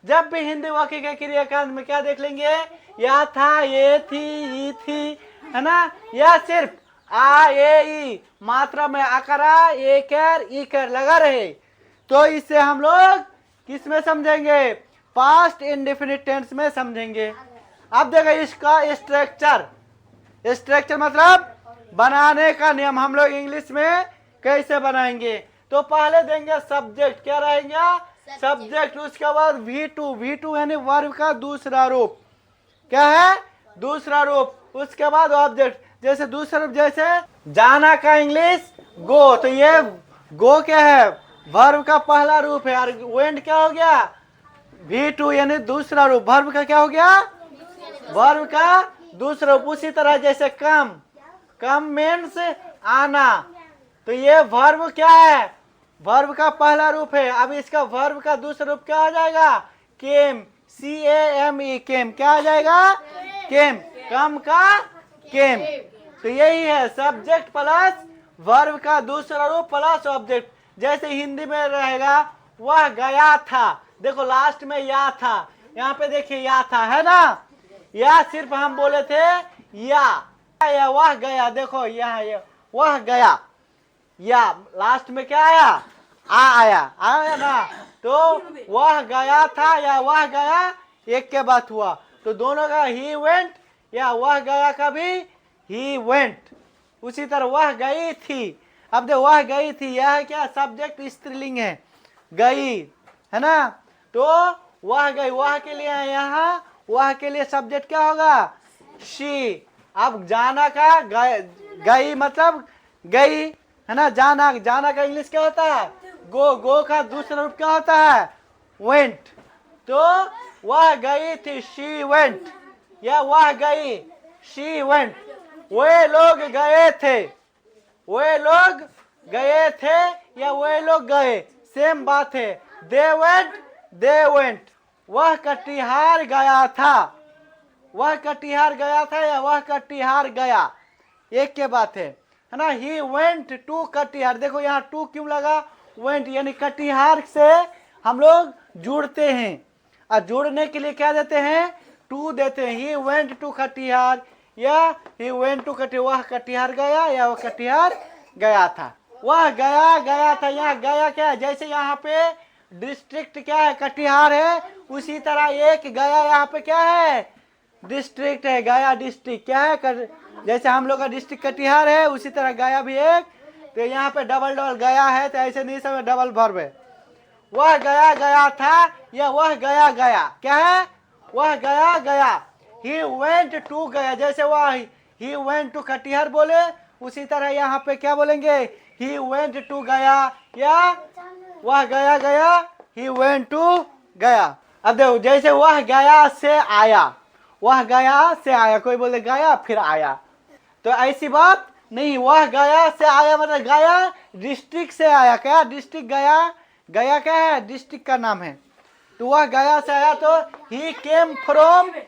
जब भी हिंदी वाक्य के क्रियाकांड में क्या देख लेंगे, या था, ये थी, ये थी, है ना, या सिर्फ आ ए ई मात्रा में अकरा एकर इकर लगा रहे, तो इसे हम लोग किस में समझेंगे, पास्ट इंडेफिनिट टेंस में समझेंगे। अब देखो इसका स्ट्रक्चर मतलब बनाने का नियम हम लोग इंग्लिश में कैसे बनाएंगे। तो पहले देंगे सब्जेक्ट, क्या रहेगा, सब्जेक्ट। उसके बाद V2 यानी वर्ब का दूसरा रूप, क्या है, दूसरा रूप। उसके बाद ऑब्जेक्ट, जैसे दूसरा रूप, जैसे जाना का इंग्लिश गो, तो ये गो क्या है, वर्ब का पहला रूप है। और वेंट क्या हो गया, V2 यानी दूसरा रूप, वर्ब का क्या हो गया, वर्ब का दूसरा रूप। उसी तरह जैसे कम मीन्स आना, तो ये वर्ब क्या है, वर्ब का पहला रूप है। अब इसका वर्ब का दूसरा रूप क्या हो जाएगा, केम, CAME, केम, क्या हो जाएगा, केम, कम का केम। तो यही है सब्जेक्ट प्लस वर्ब का दूसरा रूप प्लस ऑब्जेक्ट। जैसे हिंदी में रहेगा वह गया था, देखो लास्ट में या था, यहाँ पे देखिए या था, है ना, या सिर्फ हम बोले थे या वह गया, देखो यहाँ वह गया, या लास्ट में क्या आया, आया ना। तो वह गया था या वह गया एक के बाद हुआ, तो दोनों का ही वेंट या वह गया का भी ही वेंट। उसी तरह वह गई थी, अब देखो वह गई थी, यह क्या, सब्जेक्ट स्त्रीलिंग है, गई, है ना। तो वह गई, वह के लिए यहाँ, वह के लिए सब्जेक्ट क्या होगा, शी। अब जाना का गई मतलब गई, है ना, जाना का इंग्लिश क्या होता है, गो का दूसरा रूप क्या होता है, वेंट। तो वह गई थी, शी वेंट, या वह गई, शी वेंट। वे लोग गए थे, वे लोग गए थे या वे लोग गए, सेम बात है। दे वेंट, वह कटिहार गया था, वह कटिहार गया था या वह कटिहार गया, एक के बात है ना। ही वेंट टू कटिहार, देखो यहाँ टू क्यों लगा, वेंट यानी कटिहार से हम लोग जुड़ते हैं, और जुड़ने के लिए क्या देते हैं, टू देते हैं। ही वेंट टू कटिहार या ही वेंट टू कटिहार, वह कटिहार गया या वह कटिहार गया था, वह गया था। यहाँ गया क्या है, जैसे यहाँ पे डिस्ट्रिक्ट क्या है, कटिहार है, उसी तरह एक गया यहाँ पे क्या है, डिस्ट्रिक्ट है, गया डिस्ट्रिक्ट क्या है, जैसे हम लोग का डिस्ट्रिक्ट कटिहार है, उसी तरह गया भी एक। तो यहाँ पे डबल गया है, तो ऐसे नहीं समझ, डबल वर्ब है। वह गया था या वह गया क्या है, वह गया। ही वेंट टू गया, जैसे वह ही वेंट टू कटिहार बोले, उसी तरह यहाँ पे क्या बोलेंगे, ही वेंट टू गया या वह गया, ही वेंट टू गया। अब देखो जैसे वह गया से आया, वह गया से आया, कोई बोले गया फिर आया, तो ऐसी बात नहीं। वह गया से आया मतलब गया डिस्ट्रिक्ट से आया, क्या डिस्ट्रिक्ट गया क्या है, डिस्ट्रिक्ट का नाम है। तो वह गया से आया, तो ही केम फ्रॉम